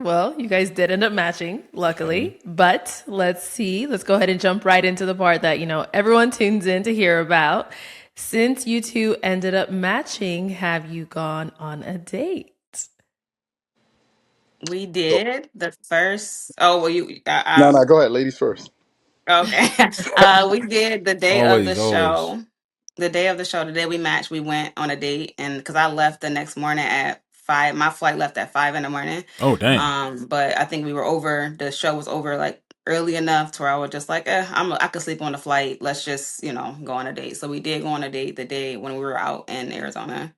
Well, you guys did end up matching, luckily. But let's see. Let's go ahead and jump right into the part that, everyone tunes in to hear about. Since you two ended up matching, have you gone on a date? We So, did the first. Oh, well, you. no, no, go ahead, ladies first. Okay. We did the day of the Always, always. show. The day of the show, the day we matched, we went on a date, and because I left the next morning at 5, my flight left at 5 in the morning. Oh, dang. But I think we were over. The show was over like early enough to where I was just like, I could sleep on the flight. Let's just go on a date. So we did go on a date the day when we were out in Arizona.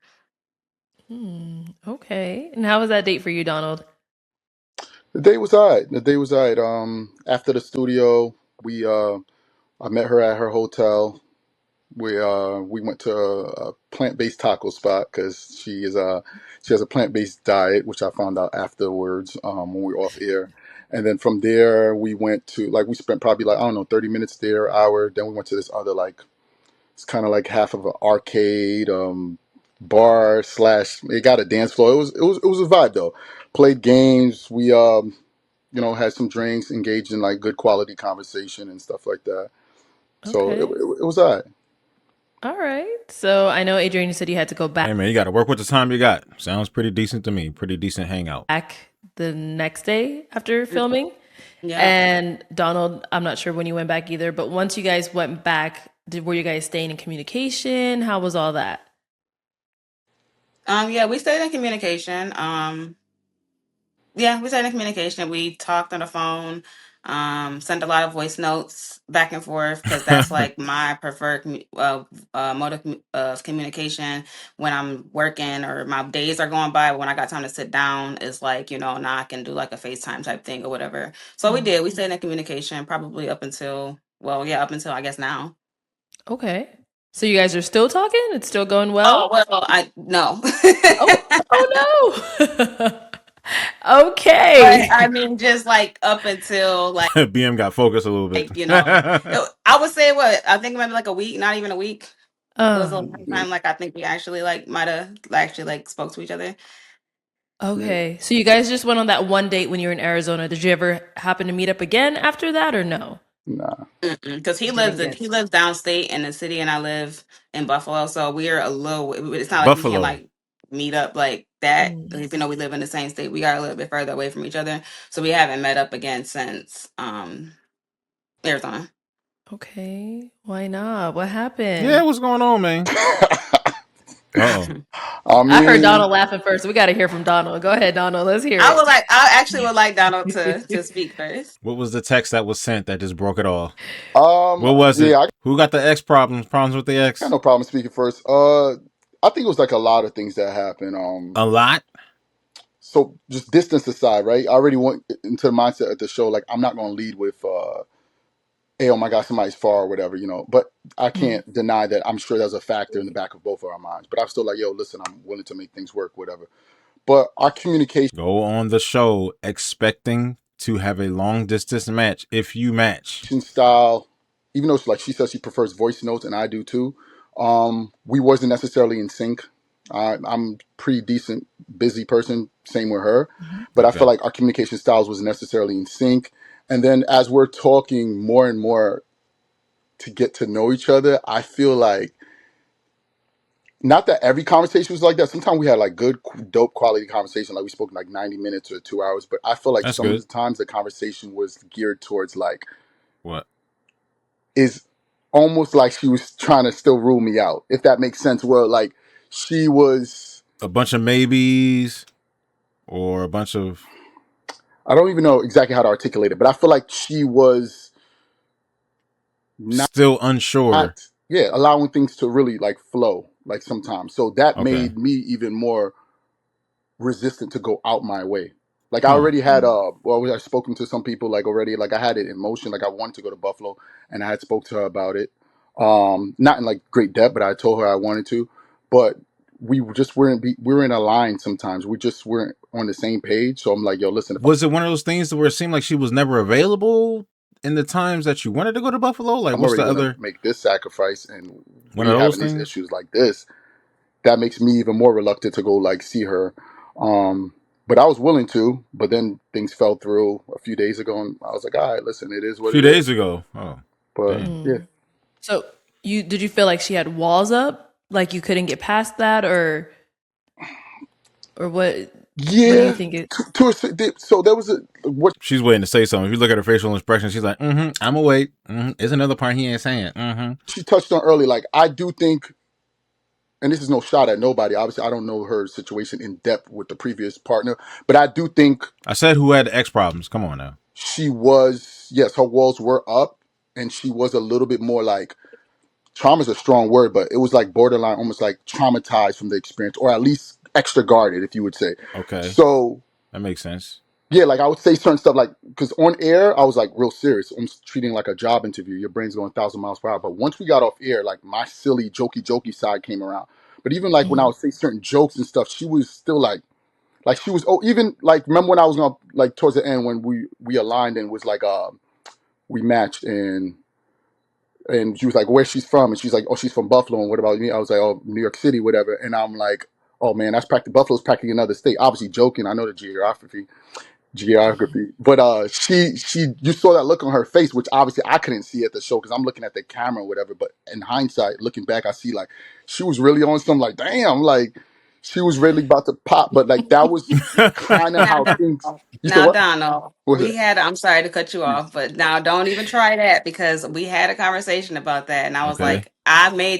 Okay. And how was that date for you, Donald? The day was alright. The day was alright. After the studio, we I met her at her hotel. We went to a plant based taco spot because she has a plant based diet, which I found out afterwards when we were off air. And then from there, we went to like we spent probably like I don't know 30 minutes there, hour. Then we went to this other like it's kind of like half of an arcade bar slash. It got a dance floor. It was a vibe though. Played games. We had some drinks, engaged in like good quality conversation and stuff like that. So it, Okay. it, it was alright. All right. So I know, Adrienne, you said you had to go Hey, man, you got to work with the time you got. Sounds pretty decent to me. Pretty decent hangout. back the next day after filming. Yeah. And Donald, I'm not sure when you went back either, but once you guys went back, were you guys staying in communication? How was all that? Yeah, we stayed in communication. Yeah, we stayed in communication. We talked on the phone, sent a lot of voice notes back and forth because that's like my preferred mode of communication when I'm working or my days are going by. When I got time to sit down, it's like, now I can do like a FaceTime type thing or whatever. So we Mm. did. We stayed in communication probably up until, well, yeah, up until I guess now. Okay. So you guys are still talking? It's still going Oh, well? well, I no. Oh, oh no. But Okay. I mean, just like up until BM got focused a little bit. I would say what I think maybe like a week, not even a week. It was a Oh, long time. Like I think we actually like might have actually like spoke to each other. Yeah. okay. So you guys just went on that one date when you were in Arizona. Did you ever happen to meet up again after that or no? Nah. Because he You lives didn't in get he lives downstate in the city, and I live in Buffalo. So we are a little. It's not like we can Buffalo. like meet up like that. Mm, Even though we live in the same state, we are a little bit further away from each other. So we haven't met up again since Arizona. okay. Why not? What Yeah, happened? what's going on, man? Uh-oh. I I heard mean, Donald laughing first. We got to hear from Donald. Go ahead, Donald. Let's hear I actually would like Donald to it. speak first. What was the text that was sent that just broke it all? um, What was yeah, it? I Who got the X problems? Problems with the got X? no problem speaking first. I think it was like a lot of things that happened. A lot? So just distance aside, right? I already went into the mindset of the show. Like, I'm not going to lead with, hey, oh my God, somebody's far or whatever, But I Mm, can't deny that I'm sure there's a factor in the back of both of our minds. But I'm still like, yo, listen, I'm willing to make things work, whatever. But our communication Go on the show expecting to have a long distance match if you match. style, even though like she says she prefers voice notes and I do too, we wasn't necessarily in sync. I'm pretty decent, busy person, same with her, mhm. but I feel Okay. like our communication styles wasn't necessarily in sync. And then as we're talking more and more to get to know each other, I feel like not that every conversation was like that. Sometimes we had like good, dope quality conversation, like we spoke like 90 minutes or 2 hours. But I feel like That's some of good. the times the conversation was geared towards like What? is almost like she was trying to still rule me out, if that makes sense. Where like she was, A bunch of maybes or a bunch of I don't even know exactly how to articulate it, but I feel like she was not, still unsure. yeah, allowing things to really like flow, like sometimes. So that Okay. made me even more resistant to go out my way. Like I Huh. already had well, I've spoken to some people like already, like I had it in motion, like I wanted to go to Buffalo and I had spoke to her about it. Not in like great depth, but I told her I wanted to. But just weren't we were in a line sometimes. We just weren't on the same page. So I'm like, yo, listen, if Was it one of those things where it seemed like she was never available in the times that you wanted to go to Buffalo? Like, I'm what's already the gonna other make this sacrifice and one of we those having these things? issues like this, that makes me even more reluctant to go like see her. Um But I was willing to, but then things fell through a few days ago, and I was like, all right, listen, it is A what few it is. days ago. Oh, But damn. yeah, So did you feel like she had walls up? Like you couldn't get past that, or what do you yeah. think it So there was what She's waiting to say something. If you look at her facial expression, she's like, I'm gonna wait. It's another part he ain't saying. she touched on early. Like I do think, and this is no shot at nobody. Obviously, I don't know her situation in depth with the previous partner, but I do think I said who had the X problems. Come on now. she was, yes, her walls were up, and she was a little bit more like, trauma is a strong word, but it was like borderline, almost like traumatized from the experience, or at least extra guarded, if you would say. Okay, So that makes sense. yeah, like I would say certain stuff, like because on air I was like real serious, almost treating like a job interview. Your brain's going 1,000 miles per hour. But once we got off air, like my silly jokey side came around. But even like when I Mhm. would say certain jokes and stuff, she was still like she was. Oh, even like remember when I was gonna like towards the end when we aligned and was like we matched and she was like where she's from and she's like, oh, she's from Buffalo, and what about me? I was like, oh, New York City, whatever. And I'm like, oh man, that's practically Buffalo's practically another state. Obviously joking. I know the geography, but she you saw that look on her face, which obviously I couldn't see at the show because I'm looking at the camera or whatever. But in hindsight, looking back, I see like she was really on some like damn, like she was really about to pop. But like that was kind of Now, how things. You said now, what? Donald, What was we had, I'm sorry to cut you off, but now don't even try that because we had a conversation about that. And I was Okay. like,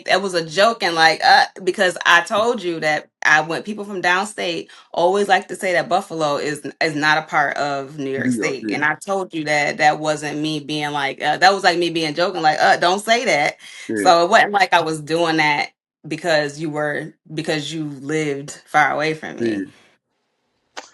it was a joke and like, because I told you that I went, people from downstate always like to say that Buffalo is not a part of New York New York? State. Yeah, And I told you that that wasn't me being like, that was like me being joking, like, don't say that. yeah, So it wasn't like I was doing that because you lived far away from me. yeah.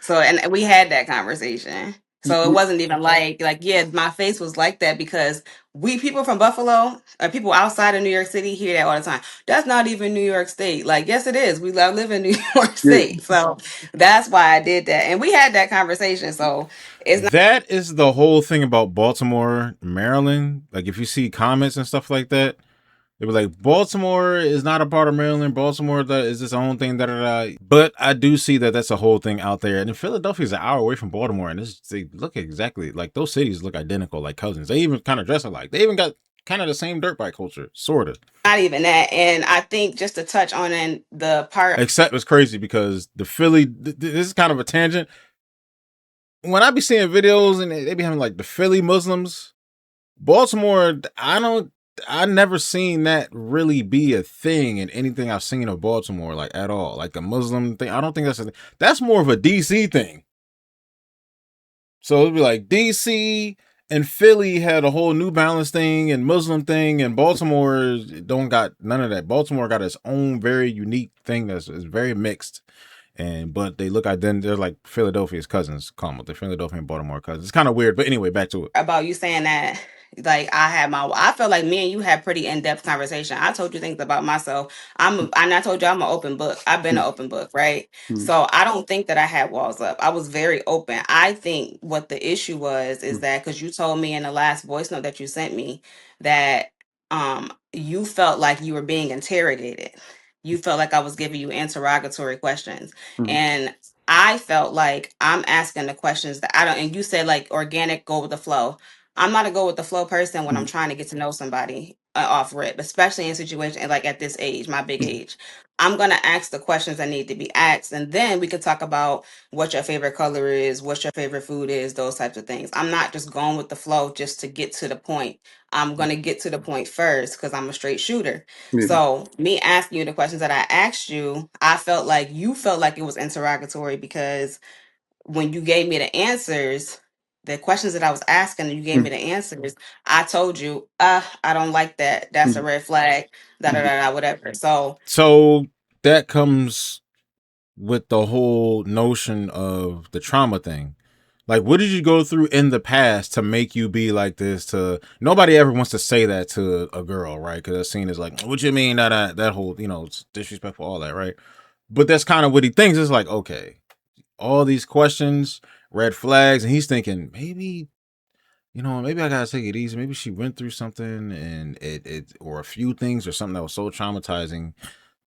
So and we had that conversation. Y- So it y- wasn't even like yeah, my face was like that because we people from Buffalo or people outside of New York City hear that all the time. That's not even New York State. Like yes it is. Live in New York Yeah, State. So that's why I did that. And we had that conversation. So it's not That is the whole thing about Baltimore, Maryland. Like if you see comments and stuff like that, they were like, Baltimore is not a part of Maryland. Baltimore is its own thing. Da da da. But I do see that that's a whole thing out there. And Philadelphia is an hour away from Baltimore, and they look exactly like those cities look identical, like cousins. They even kind of dress alike. They even got kind of the same dirt bike culture, sort of. even that. And I think just to touch on the part Except it's crazy because the Philly. This is kind of a tangent. When I be seeing videos and they be having like the Philly Muslims, Baltimore, I never seen that really be a thing in anything I've seen of Baltimore, like at all. Like the Muslim thing, I don't think that's more of a DC thing. So it'd be like DC and Philly had a whole New Balance thing and Muslim thing, and Baltimore don't got none of that. Baltimore got its own very unique thing that's is very mixed. But they look like then they're like Philadelphia's cousins, they're Philadelphia and Baltimore cousins. It's kind of weird, but anyway, back to it. about you saying that like I feel like me and you had pretty in-depth conversation. I told you things about myself. And I told you I'm an open book. I've been an open book, right? mm, So I don't think that I had walls up. I was very open. I think what the issue was is mm, that because you told me in the last voice note that you sent me that you felt like you were being interrogated. You felt like I was giving you interrogatory questions. mm, And I felt like I'm asking the questions that I don't, and you said like organic, go with the flow. I'm not a go with the flow person when I'm mm, trying to get to know somebody off rip, especially in situations like at this age, my big mm, age. I'm gonna ask the questions that need to be asked, and then we could talk about what your favorite color is, what your favorite food is, those types of things. I'm not just going with the flow just to get to the point. I'm gonna get to the point first because I'm a straight shooter. yeah, So me asking you the questions that I asked you, I felt like you felt like it was interrogatory because when you gave me the answers, the questions that I was asking and you gave me mm, the answers, I told you, I don't like that. That's a mm, red flag, da da mm, da da, whatever. So So that comes with the whole notion of the trauma thing. Like, what did you go through in the past to make you be like this? To nobody ever wants to say that to a girl, right? Because that's seen as like, what you mean that whole it's disrespectful, all that, right? But that's kind of what he thinks. It's like, okay, all these questions, red flags, and he's thinking maybe maybe I gotta take it easy. Maybe she went through something and it or a few things or something that was so traumatizing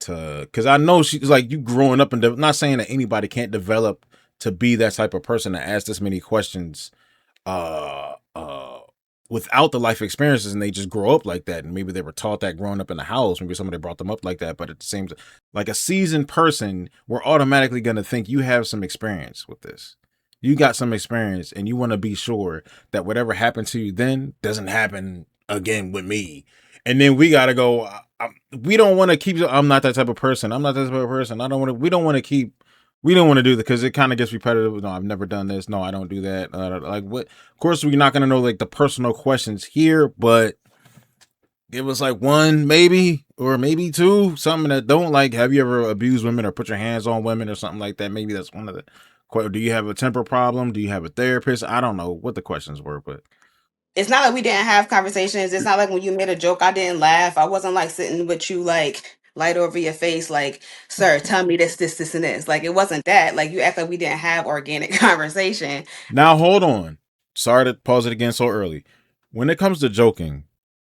to because I know she's like you growing up and not saying that anybody can't develop to be that type of person to ask this many questions without the life experiences, and they just grow up like that, and maybe they were taught that growing up in the house, maybe somebody brought them up like that, but at the same time, like a seasoned person, we're automatically going to think you have some experience with this. You got some experience, and you want to be sure that whatever happened to you then doesn't happen again with me. And then we got to go, we don't want to keep, I'm not that type of person. I'm not that type of person. We don't want to do that because it kind of gets repetitive. No, I've never done this. No, I don't do that. Like what? Of course, we're not going to know like the personal questions here, but give us like one, maybe, or maybe two, something that don't like, have you ever abused women or put your hands on women or something like that? Maybe that's one of the, do you have a temper problem? Do you have a therapist? I don't know what the questions were, but. It's not like we didn't have conversations. It's not like when you made a joke, I didn't laugh. I wasn't like sitting with you like light over your face, like, sir, tell me this, and this. Like, it wasn't that. Like, you act like we didn't have organic conversation. Now, hold on. Sorry to pause it again so early. When it comes to joking,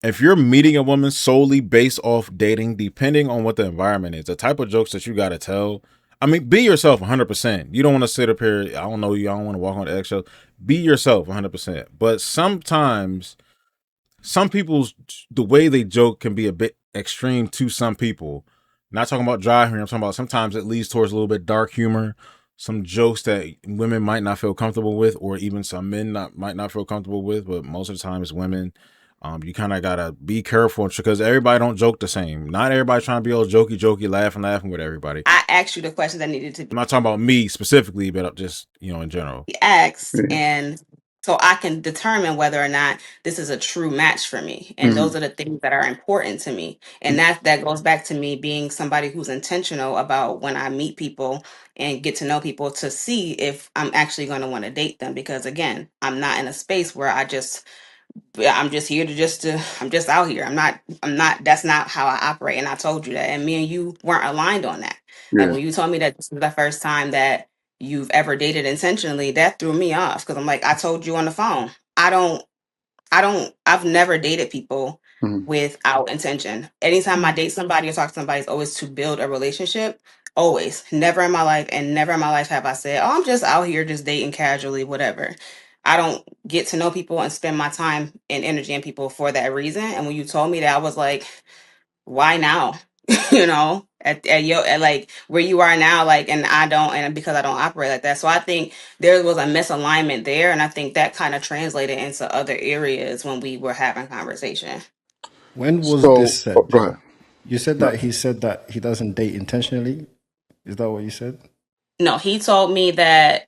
if you're meeting a woman solely based off dating, depending on what the environment is, the type of jokes that you got to tell, I mean, be yourself 100%. You don't want to sit up here, I don't know you, I don't want to walk on the eggshells. Be yourself 100%. But sometimes, some people's, the way they joke can be a bit extreme to some people. Not talking about dry humor, I'm talking about sometimes it leads towards a little bit dark humor. Some jokes that women might not feel comfortable with, or even some men might not feel comfortable with, but most of the time it's women. You kind of gotta be careful because everybody don't joke the same. Not everybody trying to be all jokey, laughing with everybody. I asked you the questions that needed to be. I'm not talking about me specifically, but just, in general. Asked, and so I can determine whether or not this is a true match for me. And those are the things that are important to me. And that goes back to me being somebody who's intentional about when I meet people and get to know people to see if I'm actually going to want to date them. Because again, I'm not in a space where I'm just here to I'm just out here. I'm not, that's not how I operate. And I told you that. And me and you weren't aligned on that. Like when you told me that this was the first time that you've ever dated intentionally, that threw me off. Cause I'm like, I told you on the phone, I've never dated people without intention. Anytime I date somebody or talk to somebody, it's always to build a relationship. Always. Never in my life. And never in my life have I said, oh, I'm just out here just dating casually, whatever. I don't get to know people and spend my time and energy in people for that reason. And when you told me that, I was like, why now? At like where you are now, like, and because I don't operate like that. So I think there was a misalignment there. And I think that kind of translated into other areas when we were having conversation. When was So, this said, go ahead. though? You said No. that he said that he doesn't date intentionally. Is that what you said? No, he told me that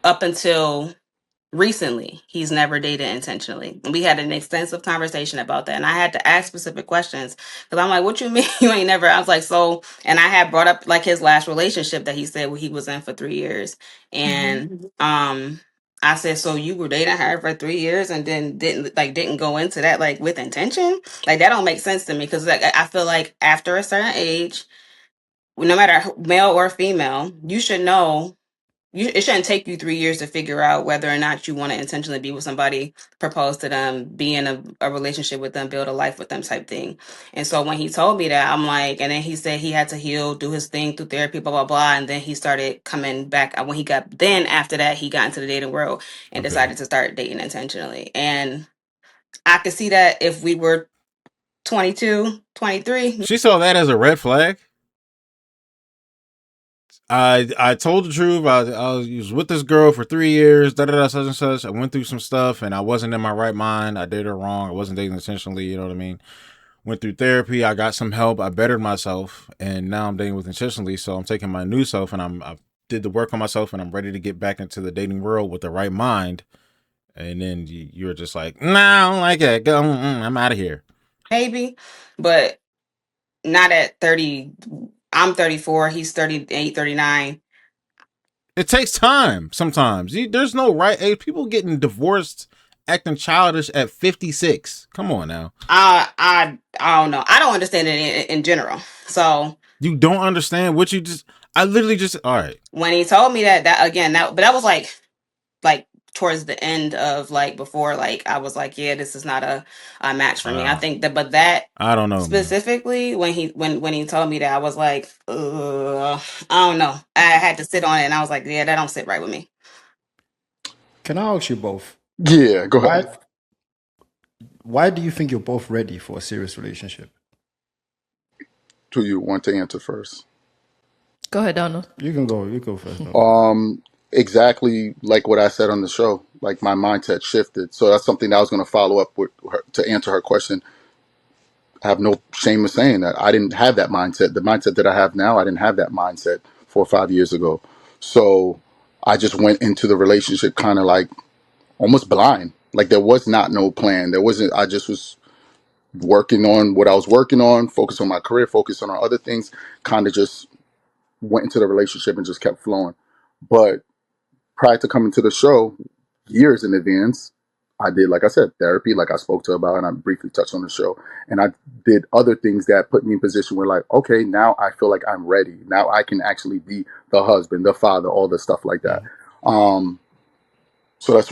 up until recently, he's never dated intentionally. And we had an extensive conversation about that. And I had to ask specific questions because I'm like, what you mean you ain't never? I was like, so, and I had brought up like his last relationship that he said he was in for 3 years. And I said, so you were dating her for 3 years and then didn't go into that like with intention? Like that don't make sense to me because like I feel like after a certain age, no matter male or female, you should know it shouldn't take you 3 years to figure out whether or not you want to intentionally be with somebody, propose to them, be in a relationship with them, build a life with them type thing. And so when he told me that, I'm like, and then he said he had to heal, do his thing through therapy, blah, blah, blah. And then he started coming back then after that, he got into the dating world and decided to start dating intentionally. And I could see that if we were 22, 23. She saw that as a red flag. I told the truth. I was with this girl for 3 years, such and such. I went through some stuff and I wasn't in my right mind. I did her wrong. I wasn't dating intentionally, you know what I mean? Went through therapy. I got some help. I bettered myself. And now I'm dating with intentionally. So I'm taking my new self and I did the work on myself and I'm ready to get back into the dating world with the right mind. And then you're just like, nah, I don't like it. I'm out of here. Maybe, but not at 30. I'm 34. He's 38, 39. It takes time sometimes. There's no right age. People getting divorced, acting childish at 56. Come on now. I don't know. I don't understand it in general. So you don't understand what you just. I literally just. All right. When he told me that again, but that was like towards the end of like before like I was like, yeah, this is not a match for me. I think that, but that I don't know, man. specifically when he told me that, I was like, I don't know. I had to sit on it and I was like, yeah, that don't sit right with me. Can I ask you both? Yeah, go ahead. Why do you think you're both ready for a serious relationship? Who you want to answer first? Go ahead, Donald. You can go. You go first, Donald. Exactly like what I said on the show. Like my mindset shifted, so that's something that I was going to follow up with her, to answer her question. I have no shame in saying that I didn't have that mindset. The mindset that I have now, I didn't have that mindset 4 or 5 years ago. So I just went into the relationship kind of like almost blind. Like there was not no plan. There wasn't. I just was working on what I was working on, focus on my career, focus on our other things. Kind of just went into the relationship and just kept flowing. But prior to coming to the show, years in advance, I did, like I said, therapy, like I spoke to about, and I briefly touched on the show. And I did other things that put me in position where, like, okay, now I feel like I'm ready. Now I can actually be the husband, the father, all the stuff like that. So that's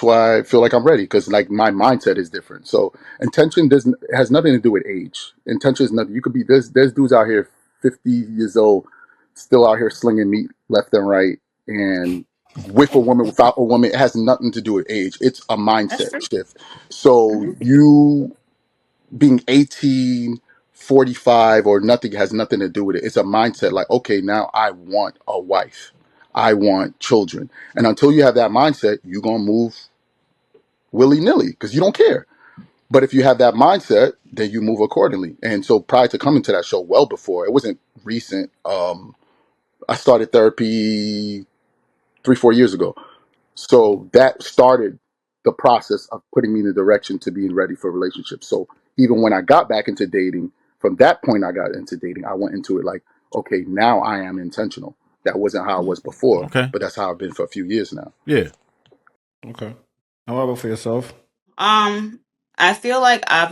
why I feel like I'm ready, because like my mindset is different. So intention doesn't has nothing to do with age. Intention is nothing. You could be there's dudes out here 50 years old still out here slinging meat left and right, and with a woman, without a woman, it has nothing to do with age. It's a That's mindset true. shift. So you being 18, 45 or nothing has nothing to do with it. It's a mindset like, okay, now I want a wife. I want children. And until you have that mindset, you're going to move willy-nilly because you don't care. But if you have that mindset, then you move accordingly. And so prior to coming to that show, well before, it wasn't recent. I started therapy 3-4 years ago. So that started the process of putting me in the direction to being ready for relationships. So even when I got back into dating, from that point I got into dating, I went into it like, okay, now I am intentional. That wasn't how I was before, Okay. but that's how I've been for a few years now. Yeah. Okay. And what about for yourself? I feel like I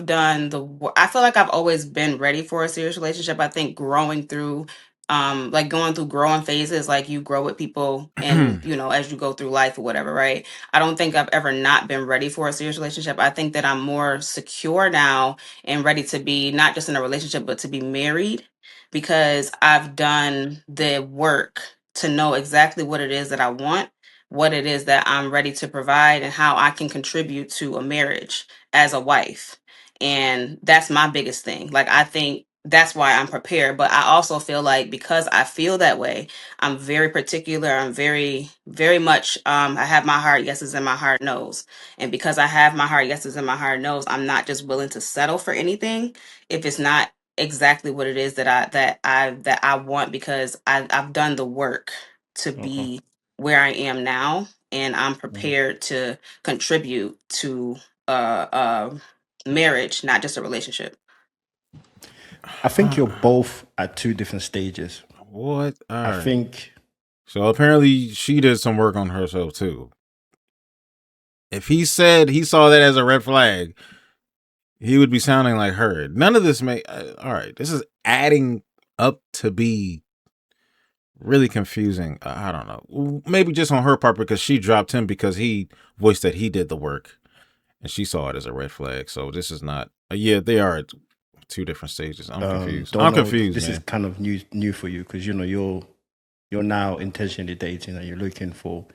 feel like I've always been ready for a serious relationship. I think growing through, like going through growing phases, like you grow with people and, as you go through life or whatever, right? I don't think I've ever not been ready for a serious relationship. I think that I'm more secure now and ready to be not just in a relationship, but to be married because I've done the work to know exactly what it is that I want, what it is that I'm ready to provide, and how I can contribute to a marriage as a wife. And that's my biggest thing. Like, I think that's why I'm prepared. But I also feel like because I feel that way, I'm very particular. I'm very, very much, I have my heart yeses and my heart no's. And because I have my heart yeses and my heart no's, I'm not just willing to settle for anything if it's not exactly what it is that I want, because I've done the work to Okay. be where I am now, and I'm Mm. prepared to contribute to marriage, not just a relationship. I think you're both at two different stages. What? All I right. think So apparently she did some work on herself too. If he said he saw that as a red flag, he would be sounding like her. None of this all right. This is adding up to be really confusing. I don't know. Maybe just on her part because she dropped him because he voiced that he did the work, and she saw it as a red flag. So this is not. Yeah, they are at two different stages. I'm confused. don't I'm know. confused, This man. is kind of new for you because you're now intentionally dating and you're looking for,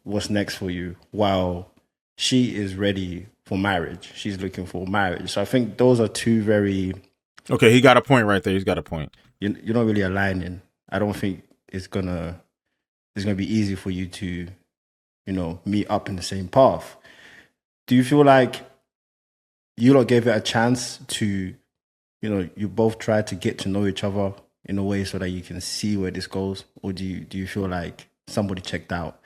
what's next for you. While she is ready for marriage, she's looking for marriage. So I think those are two very. Okay, he got a point right there. He's got a point. You're not really aligning. I don't think it's gonna be easy for you to, meet up in the same path. Do you feel like you lot gave it a chance to, you both tried to get to know each other in a way so that you can see where this goes, or do you feel like somebody checked out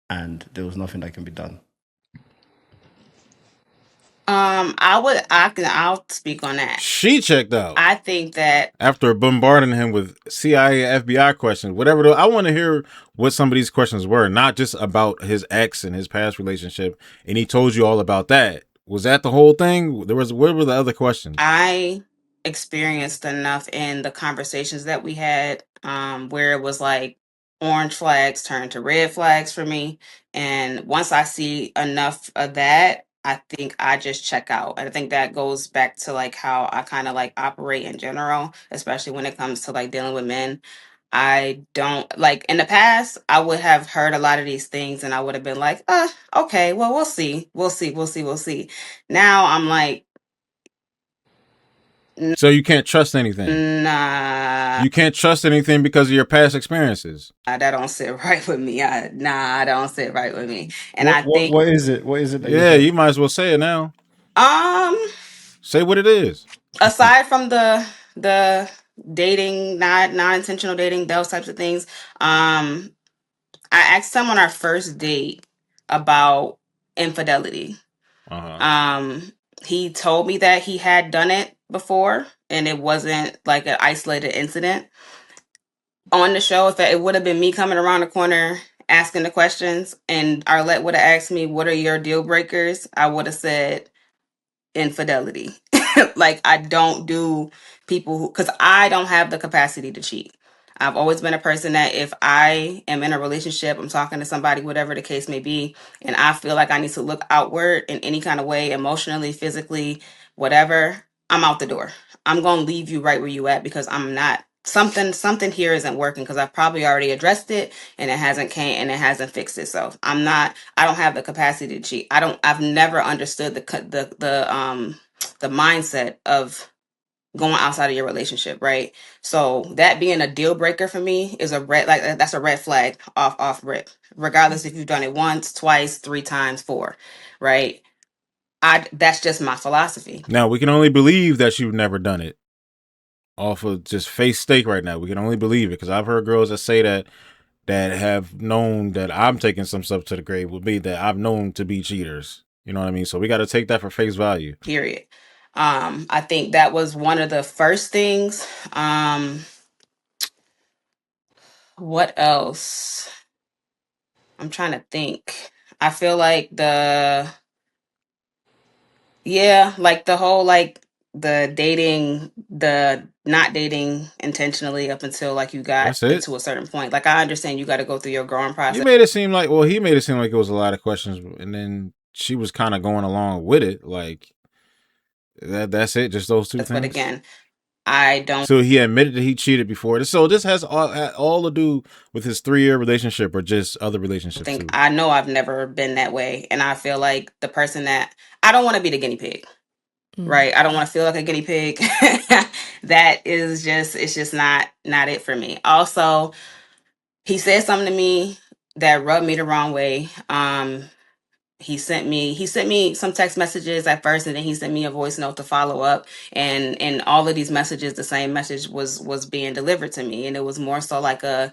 and there was nothing that can be done? I'll speak on that. She checked out I think that after bombarding him with CIA, FBI questions, whatever. I want to hear what some of these questions were, not just about his ex and his past relationship. And he told you all about that. Was that the whole thing? What were the other questions? I experienced enough in the conversations that we had, where it was like orange flags turn to red flags for me. And once I see enough of that, I think I just check out. And I think that goes back to like how I kind of like operate in general, especially when it comes to like dealing with men. I don't like in the past, I would have heard a lot of these things and I would have been like, okay, well, we'll see. We'll see. We'll see. We'll see. Now I'm like, So you can't trust anything. nah, You can't trust anything because of your past experiences. that don't sit right with me. I don't sit right with me. And I think, What is it? What is it that you Yeah, think? you might as well say it now. um, Say what it is. aside from the dating, not non-intentional dating, those types of things, I asked him on our first date about infidelity. He told me that he had done it before and it wasn't like an isolated incident. On the show, if it would have been me coming around the corner asking the questions and Arlette would have asked me, what are your deal breakers? I would have said infidelity. Like I don't do people who, because I don't have the capacity to cheat. I've always been a person that if I am in a relationship, I'm talking to somebody, whatever the case may be, and I feel like I need to look outward in any kind of way, emotionally, physically, whatever, I'm out the door. I'm going to leave you right where you at because I'm not something here isn't working because I've probably already addressed it and it hasn't fixed itself. I don't have the capacity to cheat. I've never understood the mindset of going outside of your relationship, right? So that being a deal breaker for me is that's a red flag off rip, regardless if you've done it once, twice, 3 times, 4, right? That's just my philosophy. Now, we can only believe that you've never done it off of just face stake right now. We can only believe it because I've heard girls that say that have known that I'm taking some stuff to the grave with me that I've known to be cheaters. You know what I mean? So we got to take that for face value. Period. I think that was one of the first things. What else? I'm trying to think. I feel like like the whole like the dating, the not dating intentionally up until like you got That's it. to a certain point. Like I understand you got to go through your growing process. You made it seem like, well, he made it seem like it was a lot of questions, and then she was kind of going along with it. Like that's it, just those two things. But again, I don't. So he admitted that he cheated before. So this has all to do with his 3-year relationship or just other relationships too. I know I've never been that way, and I feel like the person that I don't want to be the guinea pig. Right. I don't want to feel like a guinea pig. That is it's just not it for me. Also, he said something to me that rubbed me the wrong way. He sent me some text messages at first and then he sent me a voice note to follow up, and in all of these messages the same message was being delivered to me, and it was more so like the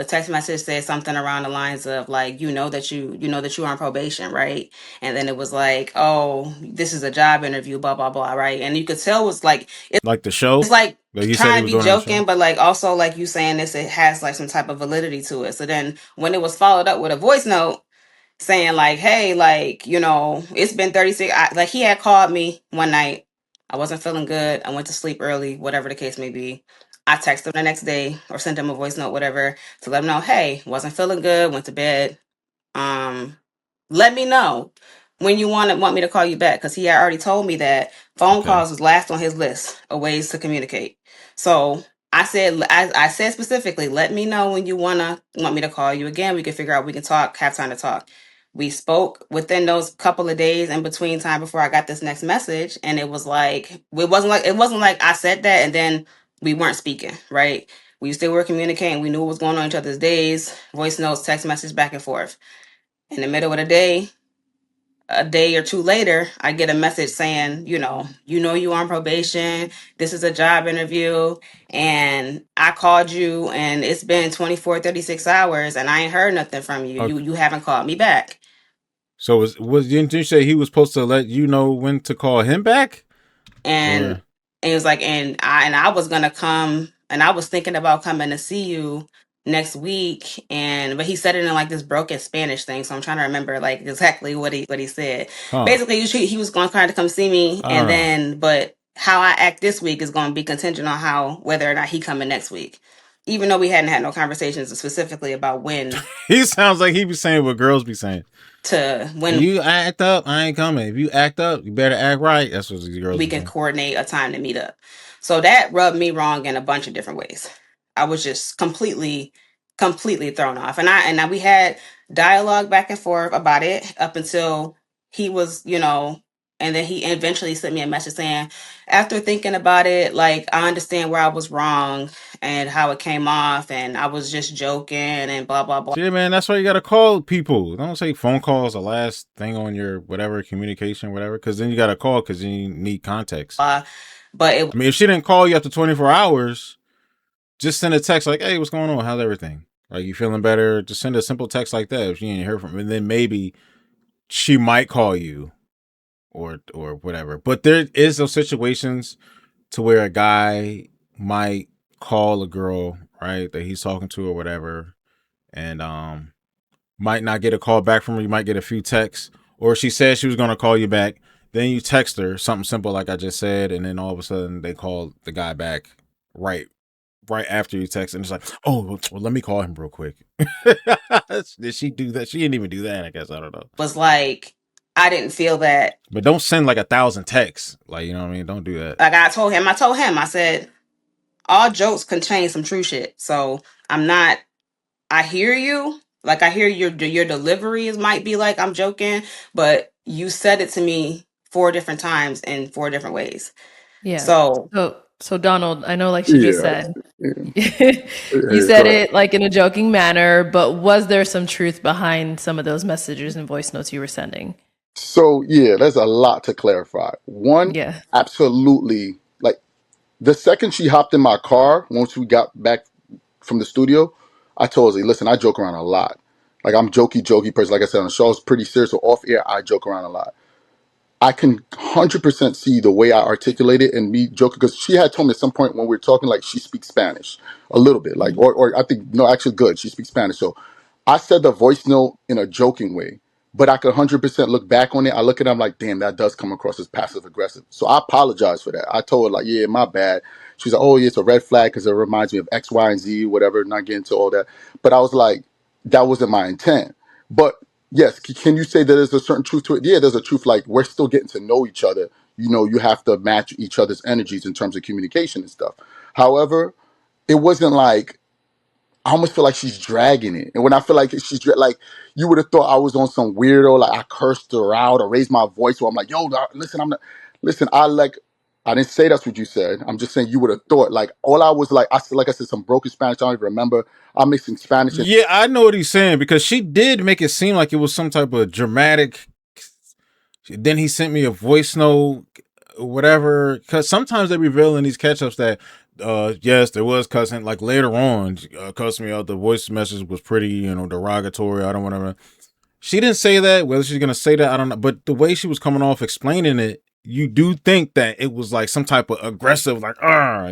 text message said something around the lines of like, that you're on probation, right? And then it was like, oh, this is a job interview, blah blah blah, right? And you could tell it was like like the show. It's like trying to be doing joking, but like also like you saying this, it has like some type of validity to it. So then when it was followed up with a voice note saying like, hey, like, it's been 36. Like he had called me one night. I wasn't feeling good. I went to sleep early, whatever the case may be. I texted him the next day or sent him a voice note, whatever, to let him know, hey, wasn't feeling good, went to bed. Let me know when you want me to call you back, because he had already told me that phone calls was last on his list of ways to communicate. So I said specifically, let me know when you want me to call you again. We can figure out, we can talk, have time to talk. We spoke within those couple of days in between time before I got this next message, and it wasn't like I said that and then we weren't speaking, right? We still were communicating. We knew what was going on in each other's days, voice notes, text message, back and forth. In the middle of the day, a day or two later, I get a message saying, you're on probation. This is a job interview. And I called you and it's been 24, 36 hours and I ain't heard nothing from you. Okay. You haven't called me back. So didn't you say he was supposed to let you know when to call him back? And it was like, and I was going to come, and I was thinking about coming to see you next week, but he said it in like this broken Spanish thing, so I'm trying to remember like exactly what he said. Basically he was going to try to come see me, and then but how I act this week is going to be contingent on whether or not he coming next week. even though we hadn't had no conversations specifically about when He sounds like he be saying what girls be saying. to If when you act up, I ain't coming. If you act up, you better act right. That's what these girls we be can saying. coordinate a time to meet up. So that rubbed me wrong in a bunch of different ways. I was just completely thrown off. And we had dialogue back and forth about it up until he was, and then he eventually sent me a message saying, after thinking about it, like, I understand where I was wrong and how it came off, and I was just joking and blah blah blah. See, man, that's why you gotta call people. Don't say phone calls the last thing on your whatever communication, whatever, because then you gotta call because you need context. But it I mean, if she didn't call you after 24 hours, just send a text like, "Hey, what's going on? How's everything? Like, you feeling better?" Just send a simple text like that if she ain't heard from him. And then maybe she might call you or whatever. But there is those situations to where a guy might call a girl, right, that he's talking to or whatever, and might not get a call back from her. You might get a few texts, or she said she was going to call you back. Then you text her something simple like I just said, and then all of a sudden they call the guy back right after you text, and it's like, oh, well, let me call him real quick. Did she do that? She didn't even do that, I guess. I don't know. was like, I didn't feel that. But don't send like 1,000 texts. Like, you know what I mean? Don't do that. Like I told him, I said, all jokes contain some true shit. So I hear you. Like, I hear your delivery might be like I'm joking, but you said it to me 4 different times in 4 different ways. Yeah. So So Donald, I know, like she just Yeah. said, Yeah. you said it like in a joking manner, but was there some truth behind some of those messages and voice notes you were sending? So yeah, there's a lot to clarify. One, Yeah. absolutely. Like the second she hopped in my car, once we got back from the studio, I told her, listen, I joke around a lot. Like I'm jokey person. Like I said on the show, it's pretty serious. So off air, I joke around a lot. I can 100% see the way I articulate it and me joking, because she had told me at some point when we were talking, like she speaks Spanish a little bit, like, or I think, no, actually good. She speaks Spanish. So I said the voice note in a joking way, but I could 100% look back on it. I look at it, I'm like, damn, that does come across as passive aggressive. So I apologize for that. I told her like, yeah, my bad. She's like, oh yeah, it's a red flag because it reminds me of X, Y, and Z, whatever, not getting into all that. But I was like, that wasn't my intent. But yes, can you say that there's a certain truth to it? Yeah, there's a truth. Like we're still getting to know each other. You know, you have to match each other's energies in terms of communication and stuff. However, it wasn't like I almost feel like she's dragging it. And when I feel like like you would have thought I was on some weirdo, like I cursed her out or raised my voice. Or I'm like, yo, listen, listen, I didn't say that's what you said. I'm just saying you would have thought like all I was like, I said some broken Spanish. I don't even remember. I'm mixing Spanish and Yeah, I know what he's saying because she did make it seem like it was some type of dramatic. Then he sent me a voice note, whatever. Because sometimes they reveal in these catch-ups that, yes, there was cussing. Like later on, cussing me out. The voice message was pretty, derogatory. I don't want to. She didn't say that. Whether she's gonna say that, I don't know. But the way she was coming off explaining it, you do think that it was like some type of aggressive, like,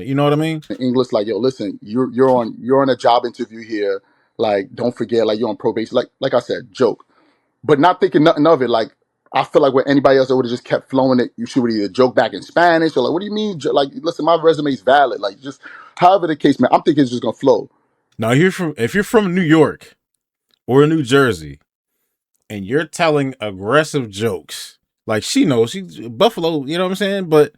you know what I mean? English, like, yo, listen, you're on a job interview here. Like, don't forget, like you're on probation. Like I said, joke. But not thinking nothing of it. Like, I feel like with anybody else that would have just kept flowing it, you should have either joke back in Spanish or like, what do you mean? Like, listen, my resume is valid. Like, just however the case, man, I'm thinking it's just gonna flow. Now, if you're from New York or New Jersey and you're telling aggressive jokes, like she knows she's Buffalo, you know what I'm saying? But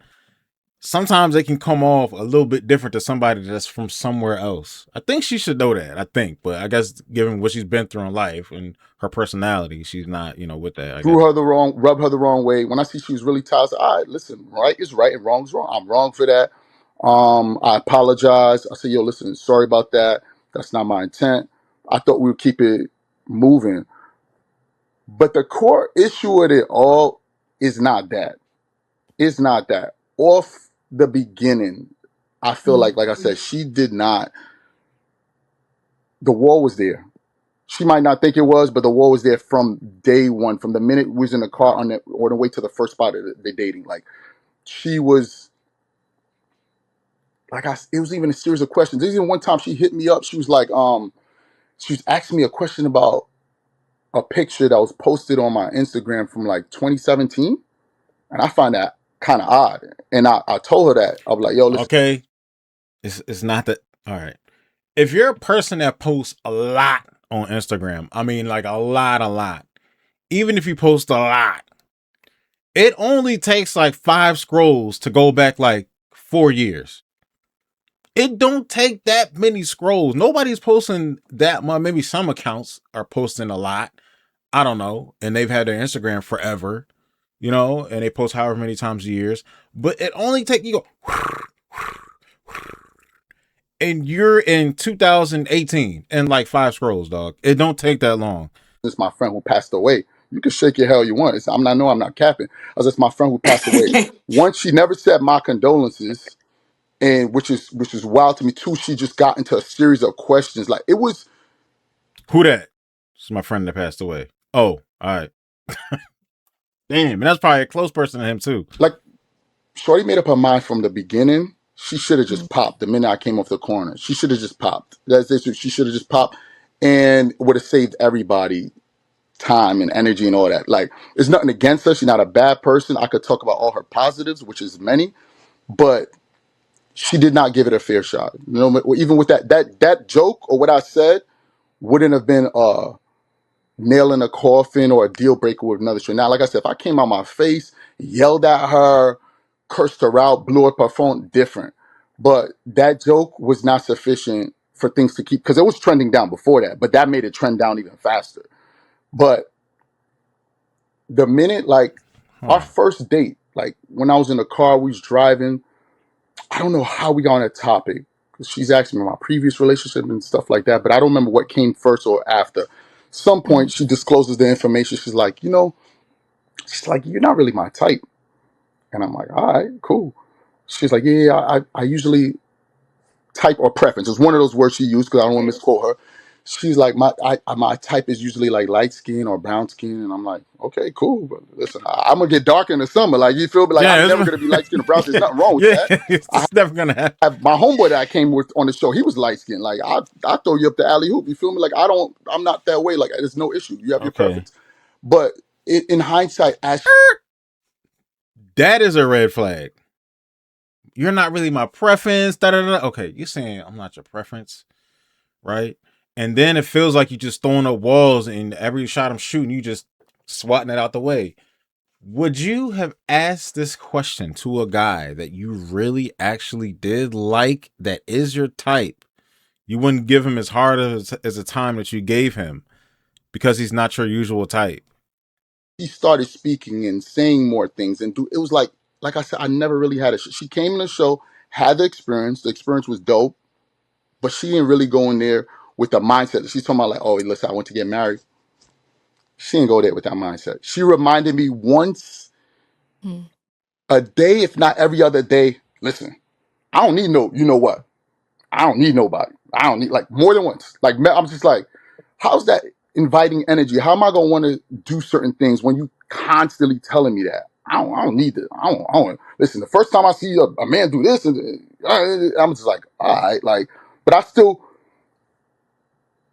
sometimes they can come off a little bit different to somebody that's from somewhere else. I think she should know that. I think, but I guess given what she's been through in life and her personality, she's not, with that. I guess. Rub her the wrong way. When I see she was really tired, I said, all right, listen, right is right and wrong is wrong. I'm wrong for that. I apologize. I said, yo, listen, sorry about that. That's not my intent. I thought we would keep it moving. But the core issue with it all is not that. It's not that. Off the beginning, I feel like I said, she did not. The wall was there. She might not think it was, but the wall was there from day one, from the minute we was in the car on the way to the first spot of the dating. Like she was, it was even a series of questions. There's even one time she hit me up. She was like, she was asking me a question about a picture that was posted on my Instagram from like 2017, and I find that kind of odd. And I told her that I was like, yo, listen. Okay, it's not that. All right. if you're a person that posts a lot on Instagram, I mean like a lot, even if you post a lot, it only takes like 5 scrolls to go back like 4 years. It don't take that many scrolls. Nobody's posting that much. Maybe some accounts are posting a lot. I don't know. And they've had their Instagram forever, you know, and they post however many times a year. But it only take you go, and you're in 2018 and like 5 scrolls, dog. It don't take that long. It's my friend who passed away. You can shake your hell you want. I'm not capping. I was just my friend who passed away. One, she never said my condolences, and which is wild to me. Two, she just got into a series of questions. Like it was. Who that? It's my friend that passed away. Oh, all right. Damn, and that's probably a close person to him too. Like, Shorty made up her mind from the beginning. She should have just popped the minute I came off the corner. She should have just popped. She should have just popped, and would have saved everybody time and energy and all that. Like, there's nothing against her. She's not a bad person. I could talk about all her positives, which is many, but she did not give it a fair shot. You know, even with that joke or what I said wouldn't have been nail in a coffin or a deal breaker with another show. Now, like I said, if I came out my face, yelled at her, cursed her out, blew up her phone, different. But that joke was not sufficient for things to keep, because it was trending down before that, but that made it trend down even faster. But the minute, like, our first date, like when I was in the car, we was driving, I don't know how we got on a topic, because she's asking me my previous relationship and stuff like that, but I don't remember what came first or after. Some point, she discloses the information. She's like, you're not really my type. And I'm like, all right, cool. She's like, yeah, I usually type or preference. It's one of those words she used because I don't want to misquote her. She's like, my type is usually like light skin or brown skin. And I'm like, okay, cool. But listen, I'm going to get dark in the summer. Like, you feel me? Like, I'm never going to be light skin or brown skin. There's nothing wrong with that. It's never going to happen. My homeboy that I came with on the show, he was light skinned. Like, I throw you up the alley hoop. You feel me? Like, I'm not that way. Like, there's no issue. You have your preference. But in hindsight, that is a red flag. You're not really my preference. Okay, you're saying I'm not your preference, right? And then it feels like you're just throwing up walls, and every shot I'm shooting, you just swatting it out the way. Would you have asked this question to a guy that you really actually did like, that is your type? You wouldn't give him as hard as a time that you gave him because he's not your usual type. He started speaking and saying more things, and it was like I said, I never really had she came in the show, had the experience was dope, but she didn't really go in there with the mindset that she's talking about, like, oh, listen, I want to get married. She didn't go there with that mindset. She reminded me once a day, if not every other day, listen, I don't need no, you know what, I don't need nobody. I don't need, like, more than once. Like, I'm just like, how's that inviting energy? How am I gonna want to do certain things when you constantly telling me that? I don't need it. I don't. Listen, the first time I see a man do this, and I'm just like, all right, like, but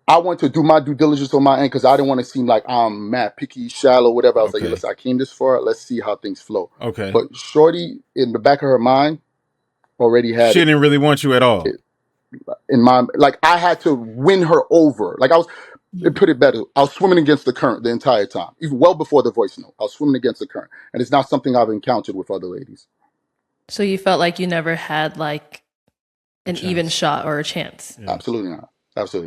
I want to do my due diligence on my end because I didn't want to seem like I'm mad picky, shallow, whatever. I was like, listen, I came this far. Let's see how things flow. Okay. But Shorty, in the back of her mind, already had. She didn't really want you at all. In my, like, I had to win her over. Like, put it better, I was swimming against the current the entire time, even well before the voice note. I was swimming against the current, and it's not something I've encountered with other ladies. So you felt like you never had like an even shot or a chance? Yeah. Absolutely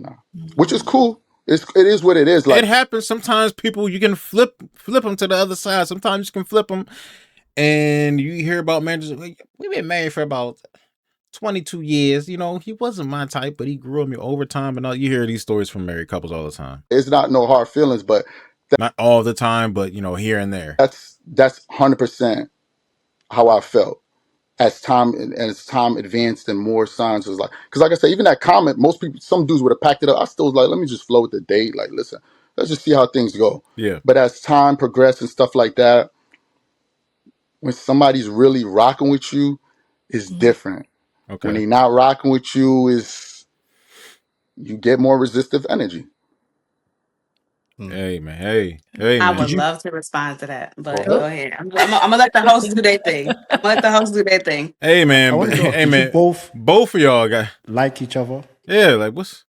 not. Which is cool. It is what it is. Like, it happens sometimes. People, you can flip them to the other side. Sometimes you can flip them, and you hear about marriages. We've been married for about 22 years. You know, he wasn't my type, but he grew on me over time. And all, you hear these stories from married couples all the time. It's not no hard feelings, but not all the time, but you know, here and there. That's 100% how I felt as time advanced and more signs was like, because like I said, even that comment, most people, some dudes would have packed it up. I still was like, let me just flow with the date. Like, listen, let's just see how things go. Yeah. But as time progressed and stuff like that, when somebody's really rocking with you, it's different. Okay. When they're not rocking with you, you get more resistive energy. Hey man, I would love to respond to that, but go ahead. I'm gonna let the host do their thing. Hey man, both of y'all got like each other. Yeah, like what's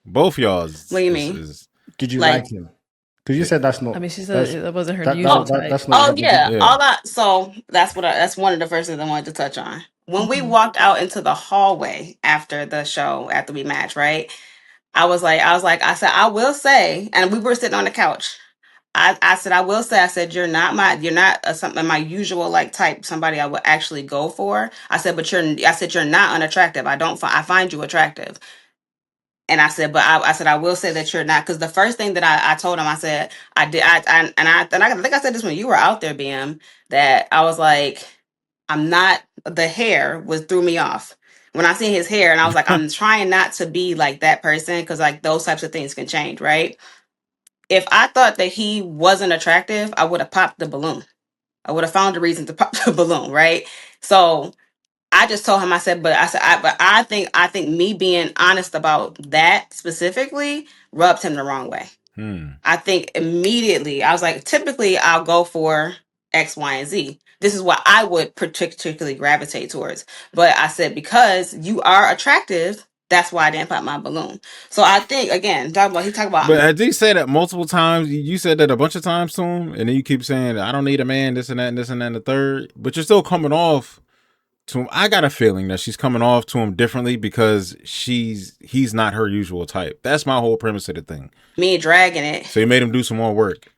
both y'all's What do you mean? is Did you Like, like him? Because you said that's I not mean, she that's said that wasn't her that, usual that, type. that's not oh what you yeah, did. yeah. so that's one of the first things I wanted to touch on. When we Mhm. walked out into the hallway after the show, after we matched, right? I said, I will say, and we were sitting on the couch. I said, I will say, I said, you're not something my usual like type, somebody I would actually go for. I said, but I said, you're not unattractive. I find you attractive. And I said, but I said, I will say that you're not, because the first thing that I told him, I said, I think I said this when you were out there, BM, that I was like, I'm not, the hair was threw me off. When I seen his hair, and I was like, I'm trying not to be like that person, because like those types of things can change, right? If I thought that he wasn't attractive, I would have popped the balloon. I would have found a reason to pop the balloon, right? So I just told him, I said, but I think me being honest about that specifically rubbed him the wrong way. I think immediately I was like, typically I'll go for X, Y, and Z. This is what I would particularly gravitate towards. But I said, because you are attractive, that's why I didn't pop my balloon. So I think again, he talked about But did he say that multiple times? You said that a bunch of times to him, and then you keep saying, I don't need a man, this and that, and this and that, and the third. But you're still coming off to him. I got a feeling that she's coming off to him differently because he's not her usual type. That's my whole premise of the thing. me dragging it. So you made him do some more work.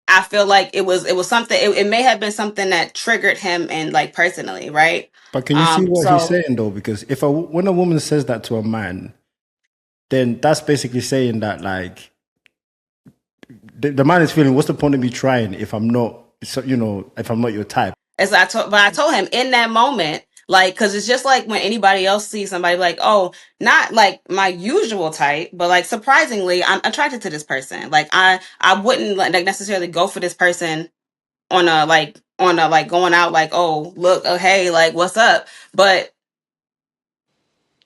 I feel like it was something. It may have been something that triggered him and like personally, right? But can you see what he's So saying though? Because when a woman says that to a man, then that's basically saying that like the man is feeling, what's the point of me trying if I'm not, if I'm not your type? as I told him in that moment, like, because it's just like when anybody else sees somebody like, oh, not like my usual type, but like surprisingly, I'm attracted to this person. Like I wouldn't like necessarily go for this person on a like going out like, oh look, oh hey, like what's up, but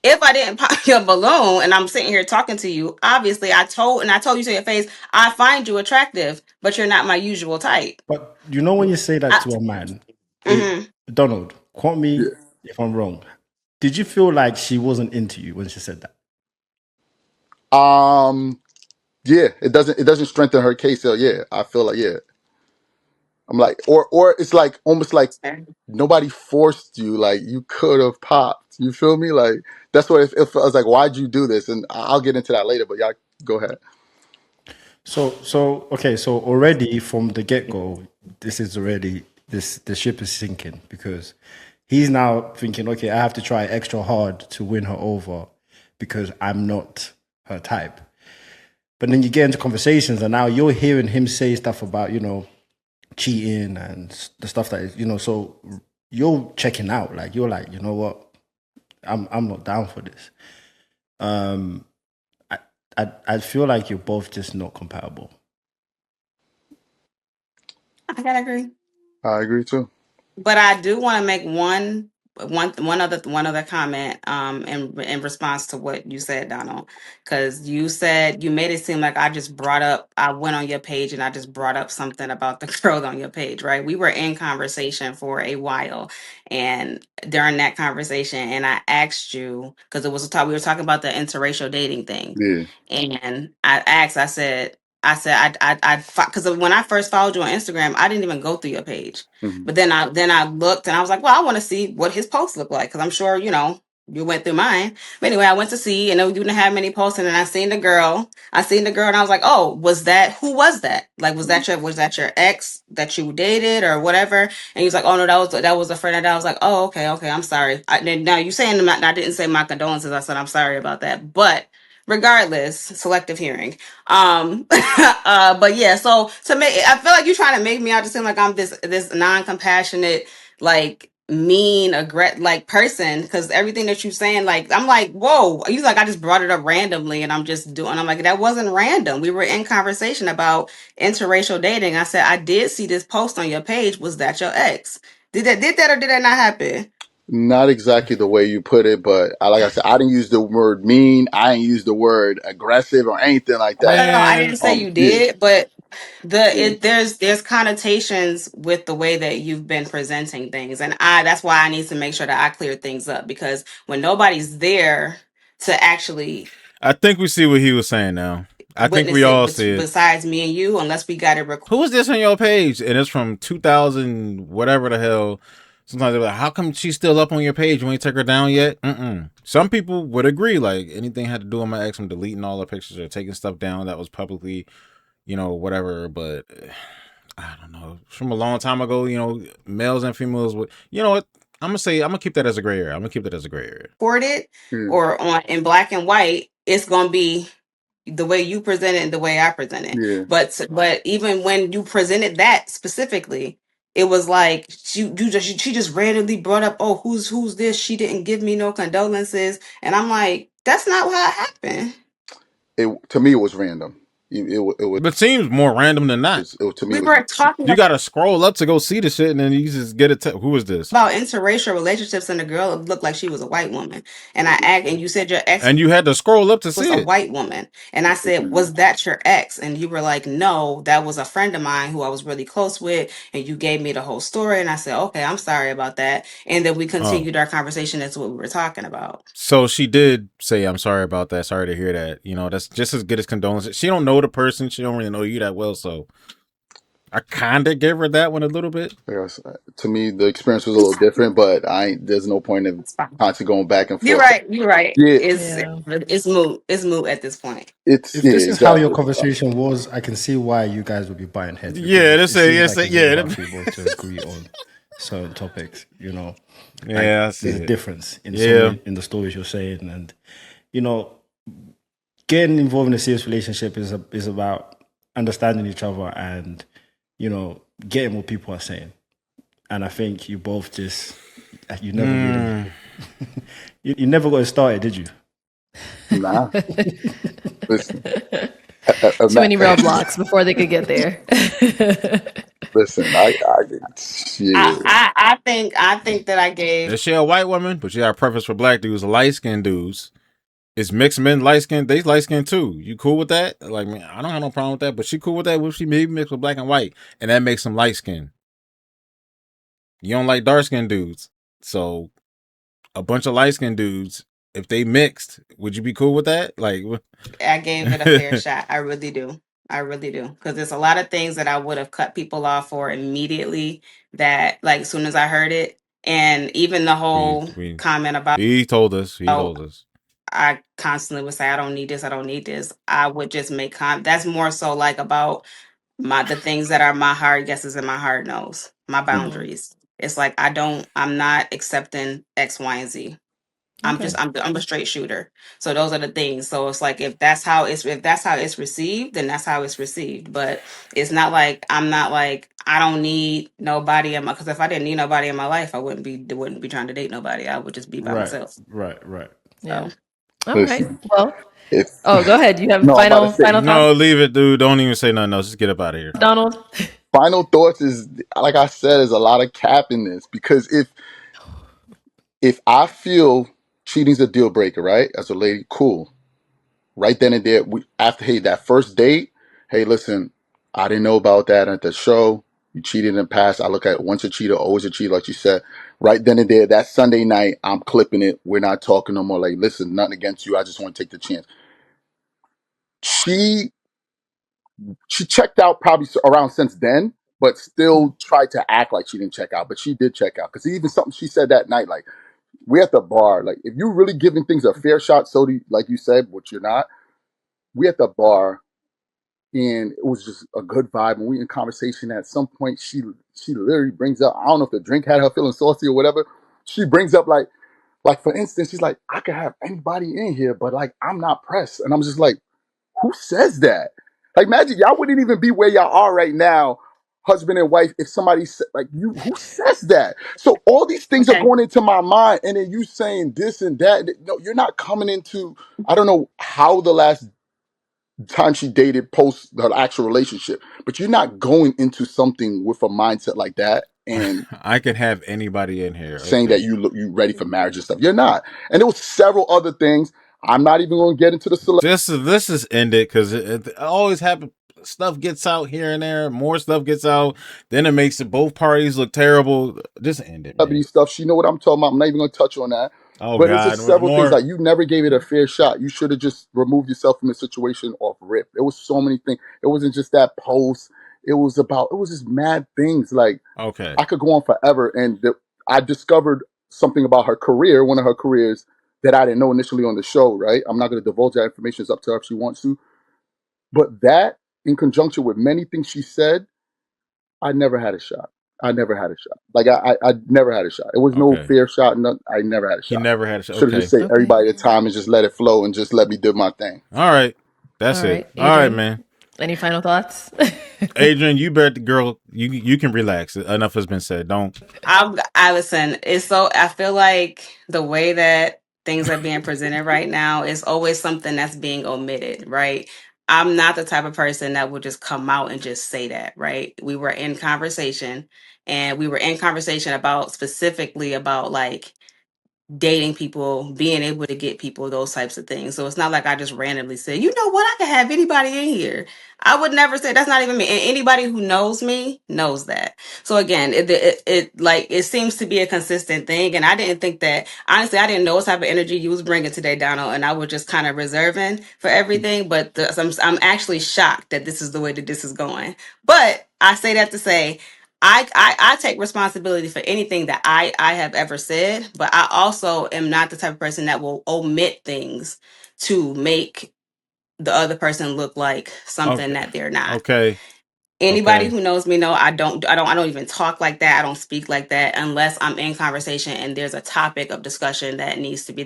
if I didn't pop your balloon and I'm sitting here talking to you, obviously I told you to your face, I find you attractive, but you're not my usual type. But when you say that to a man, Mhm. Donald, quote me Yeah. if I'm wrong. Did you feel like she wasn't into you when she said that? Yeah, it doesn't strengthen her case. So yeah, I feel like yeah. I'm like, or it's like almost like nobody forced you. Like you could have popped. You feel me? Like that's what it feels like. Why'd you do this? And I'll get into that later. But y'all go ahead. So already from the get go, this is already the ship is sinking because he's now thinking, okay, I have to try extra hard to win her over because I'm not her type. But then you get into conversations, and now you're hearing him say stuff about cheating and the stuff that is So you're checking out, like you're like, you know what, I'm not down for this. I feel like you're both just not compatible. I gotta agree. I agree too. But I do want to make one other comment in response to what you said, Donald, because you said you made it seem like I went on your page and I just brought up something about the girl on your page, right? We were in conversation for a while, and during that conversation, and I asked you because we were talking about the interracial dating thing, Yeah. and I said because when I first followed you on Instagram, I didn't even go through your page. Mhm. But then I looked and I was like, well, I want to see what his posts look like because I'm sure you went through mine. But anyway, I went to see and you didn't have many posts, and then I seen the girl. And I was like, oh, who was that? Like, was that your ex that you dated or whatever? And he was like, oh no, that was a friend of that. I was like, oh okay, I'm sorry. Now you saying I didn't say my condolences. I said I'm sorry about that, but. Regardless, selective hearing. But yeah, so to me, I feel like you're trying to make me out to seem like I'm this non-compassionate, like mean, like person. Because everything that you're saying, like I'm like, whoa. You like I just brought it up randomly, and I'm like that wasn't random. We were in conversation about interracial dating. I said I did see this post on your page. Was that your ex? Did that or did that not happen? Not exactly the way you put it, but like I said, I didn't use the word mean. I didn't use the word aggressive or anything like Oh, that. no, I didn't Man, say you Yeah, did, but yeah. there's connotations with the way that you've been presenting things, and that's why I need to make sure that I clear things up because when nobody's there to actually I think we see what he was saying now. I think witness we all it see it. besides me and you, unless we got it recorded. Who is this on your page? And it's from 2000, whatever the hell. Sometimes they're like, how come she's still up on your page? You ain't take her down yet? Some people would agree, like, anything had to do with my ex, I'm deleting all the pictures or taking stuff down that was publicly, whatever. But I don't know. From a long time ago, males and females would, you know what? I'm gonna keep that as a gray area. Recorded or on in black and white, it's gonna be the way you present it and the way I present it. Yeah. But even when you presented that specifically, it was like she just randomly brought up, oh, who's this? She didn't give me no condolences, and I'm like, that's not how it happened. To me, it was random. It was. But it seems more random than not. To me, We were talking You gotta scroll up to go see the shit, and then you just get it. Who is this? about interracial relationships, and the girl looked like she was a white woman, and I asked, and you said your ex And you had to scroll up to was see a it. white woman, and I said, was that your ex? And you were like, no, that was a friend of mine who I was really close with, and you gave me the whole story, and I said, okay, I'm sorry about that, and then we continued our conversation as to what we were talking about. So she did say, I'm sorry about that, sorry to hear that. That's just as good as condolences. She don't know the person, she don't really know you that well, so I kind of gave her that one a little bit. Yes, to me, the experience was a little different, but there's no point in constantly going back and forth. You're right. Yeah. It's moot. It's moot at this point. If this is how your conversation was, I can see why you guys would be butting heads. Yeah, this is people to agree on certain topics. Yeah, there's a difference in the stories you're saying, and getting involved in a serious relationship is about understanding each other and getting what people are saying. And I think you both just you never really you never got it started, did you? Nah. Listen, too many roadblocks before they could get there. Listen, I think that I gave. Is she a white woman? But she got a preference for black dudes, light skinned dudes. It's mixed men, light skinned. They light skinned too. You cool with that? Like, man, I don't have no problem with that. But she cool with that? What if she maybe mixed with black and white, and that makes them light skinned? You don't like dark skinned dudes, so a bunch of light skinned dudes. If they mixed, would you be cool with that? Like, I gave it a fair shot. I really do. Because there's a lot of things that I would have cut people off for immediately. That, like, as soon as I heard it, and even the whole comment about he told us. I constantly would say, I don't need this. I would just make that's more so like about the things that are my hard guesses and my hard no's, my boundaries. It's like I'm not accepting X, Y, and Z. I'm a straight shooter. So those are the things. So it's like if that's how it's received, then that's how it's received. But it's not like I don't need nobody in my, because if I didn't need nobody in my life, I wouldn't be trying to date nobody. I would just be by myself. Right. Yeah. All right. Well, go ahead. You have final thoughts? No, leave it, dude. Don't even say nothing else. Just get up out of here. Donald? Final thoughts is, like I said, there's a lot of cap in this, because if I feel cheating's a deal breaker, right? As a lady, cool. Right then and there, after that first date, hey, listen, I didn't know about that at the show. You cheated in the past. I look at once a cheater, always a cheater, like you said. Right then and there, that Sunday night, I'm clipping it. We're not talking no more. Like, listen, nothing against you. I just want to take the chance. She checked out probably around since then, but still tried to act like she didn't check out. But she did check out, because even something she said that night, like, we're at the bar. Like, if you're really giving things a fair shot, so like you said, which you're not, we at the bar. And it was just a good vibe. And we in conversation. At some point, she literally brings up, I don't know if the drink had her feeling saucy or whatever. She brings up like for instance, she's like, I could have anybody in here, but like, I'm not pressed. And I'm just like, who says that? Like, imagine y'all wouldn't even be where y'all are right now, husband and wife, if somebody said, like, you, who says that? So all these things are going into my mind, and then you saying this and that. No, you're not coming into, I don't know how the last time she dated post her actual relationship, but you're not going into something with a mindset like that. And I can have anybody in here saying that you ready for marriage and stuff. You're not. And there was several other things. I'm not even going to get into the This is ended, because it always happens. Stuff gets out here and there. More stuff gets out. Then it makes both parties look terrible. Just end it. Stuff. She know what I'm talking about. I'm not even going to touch on that. Oh But it's God, just several things more. like you never gave it a fair shot. You should have just removed yourself from the situation off rip. It was so many things. It wasn't just that post. It was just mad things. Like Okay, I could go on forever. And I discovered something about her career, one of her careers that I didn't know initially on the show, right? I'm not going to divulge that information. It's up to her if she wants to. But that, in conjunction with many things she said, I never had a shot. I never had a shot. Like I never had a shot. It was no okay. fair shot. No, I never had a He shot. never had a shot. Should have Okay, just saved Okay. everybody the time and just let it flow and just let me do my thing. all right. That's All it. right, All right, Adrian. man. Any final thoughts? Adrian, you better, girl. You can relax. Enough has been said. Don't. I listen. It's so I feel like the way that things are being presented right now is always something that's being omitted, right? I'm not the type of person that would just come out and just say that, right? We were in conversation, and we were in conversation about specifically about like dating people, being able to get people, those types of things. So it's not like I just randomly say, you know what, I can have anybody in here. I would never say that's not even me. And anybody who knows me knows that. So again, it like it seems to be a consistent thing. And I didn't think that honestly, I didn't know what type of energy you was bringing today, Donald. And I was just kind of reserving for everything. But I'm actually shocked that this is the way that this is going. But I say that to say I take responsibility for anything that I have ever said, but I also am not the type of person that will omit things to make the other person look like something Okay. that they're not. Okay. Anybody Okay. who knows me know I don't even talk like that. I don't speak like that unless I'm in conversation and there's a topic of discussion that needs to be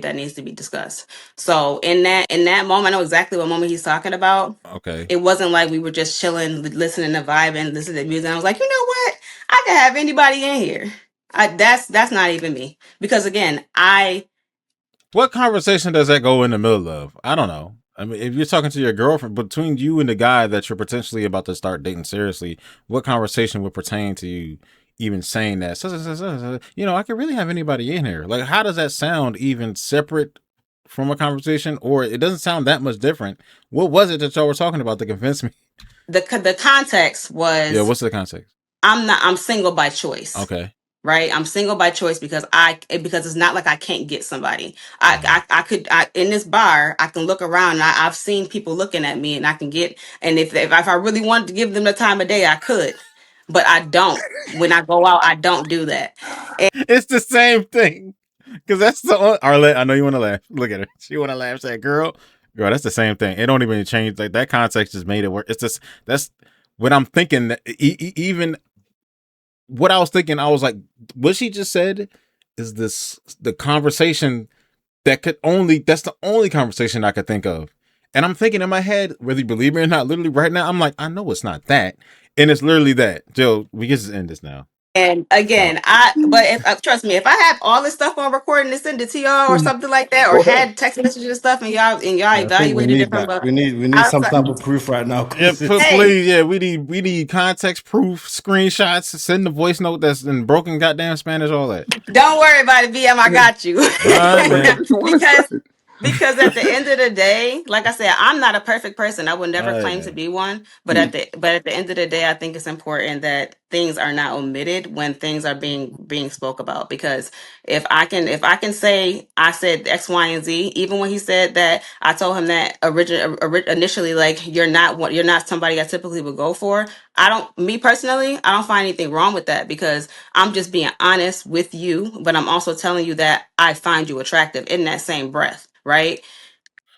discussed. So in that moment, I know exactly what moment he's talking about. Okay. It wasn't like we were just chilling, listening to vibe and listening to music. I was like, you know what? I can have anybody in here. That's not even me. Because again, What conversation does that go in the middle of? I don't know. I mean, if you're talking to your girlfriend, between you and the guy that you're potentially about to start dating seriously, what conversation would pertain to you even saying that? You know, I could really have anybody in here. Like, how does that sound even separate from a conversation? Or it doesn't sound that much different. What was it that y'all were talking about to convince me? the context Yeah, was what's the context? I'm single by choice. Okay. Right, I'm single by choice because it's not like I can't get somebody. Uh-huh. In this bar I can look around and I've seen people looking at me and I can get, and if I really wanted to give them the time of day I could, but I don't. When I go out I don't do that. It's the same thing. Because that's the only, Arlette, I know you want to laugh. Look at her. She want to laugh. Say, girl, that's the same thing. It don't even change. Like, that context just made it work. It's just, that's what I'm thinking. That even what I was thinking, I was like, what she just said is the conversation that's the only conversation I could think of. And I'm thinking in my head, whether you believe me or not, literally right now, I'm like, I know it's not that. And it's literally that. Joe, we can just end this now. And Stop. again, but if trust me, if I have all this stuff on recording and send it to y'all or something like that, or Go ahead. had text messages and stuff, and y'all I think we evaluated need different, that. but We need some type of proof right now Yeah, because it's hey, please, yeah, we need context proof, screenshots, send the voice note that's in broken goddamn Spanish, all that. don't worry about it, BM. I got you. All right, Say man. what you want to because say. at the end of the day, like I said, I'm not a perfect person. I would All never right, claim to man. be one. But at the end of the day, I think it's important that things are not omitted when things are being spoke about. Because if I can say I said X, Y, and Z, even when he said that, I told him that initially, like you're not somebody I typically would go for. Me personally, I don't find anything wrong with that because I'm just being honest with you, but I'm also telling you that I find you attractive in that same breath, right?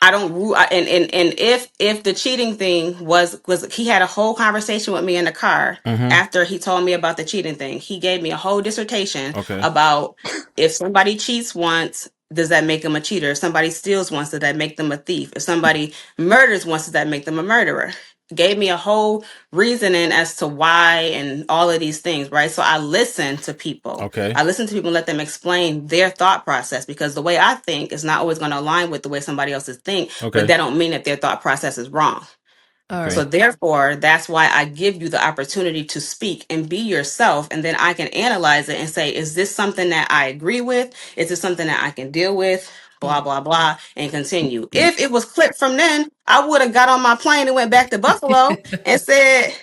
I don't and if the cheating thing was he had a whole conversation with me in the car Mm-hmm. after he told me about the cheating thing. He gave me a whole dissertation Okay. about if somebody cheats once, does that make them a cheater? If somebody steals once, does that make them a thief? If somebody murders once, does that make them a murderer? Gave me a whole reasoning as to why and all of these things, right? So I listen to people. Okay. I listen to people and let them explain their thought process because the way I think is not always going to align with the way somebody else's think, but Okay. that don't mean that their thought process is wrong. All Okay. So right. therefore, that's why I give you the opportunity to speak and be yourself. And then I can analyze it and say, is this something that I agree with? Is this something that I can deal with? Blah, blah, blah, and continue. If it was clipped from then, I would have got on my plane and went back to Buffalo and said,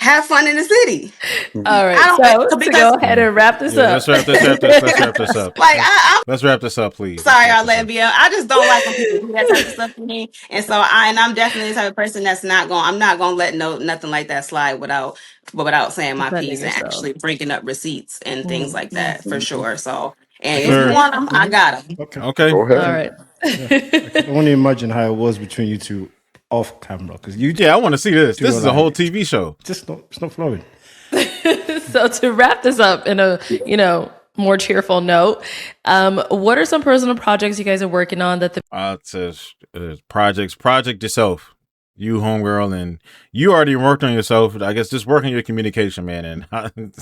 have fun in the city. All right. I don't So to because go ahead and wrap this Yeah, up. let's wrap this up. like I'm Let's wrap this up, please. sorry, Let's wrap this Arlette up. BL. I just don't like when people do that type of stuff to me. And so I'm definitely the type of person that's I'm not gonna let nothing like that slide without saying my Defending piece and yourself. actually bringing up receipts and things like that for Mhm. sure. So I and if can, you Sir. want them, I got them. okay. Okay. Go All ahead. right. Yeah. I can only imagine how it was between you two off camera because you Yeah, I want to see this. two This were is a whole like, TV show. it's not flowing. So to wrap this up in a, more cheerful note, what are some personal projects you guys are working on that the It says project yourself. You homegirl, and you already worked on yourself. I guess just work on your communication, man. And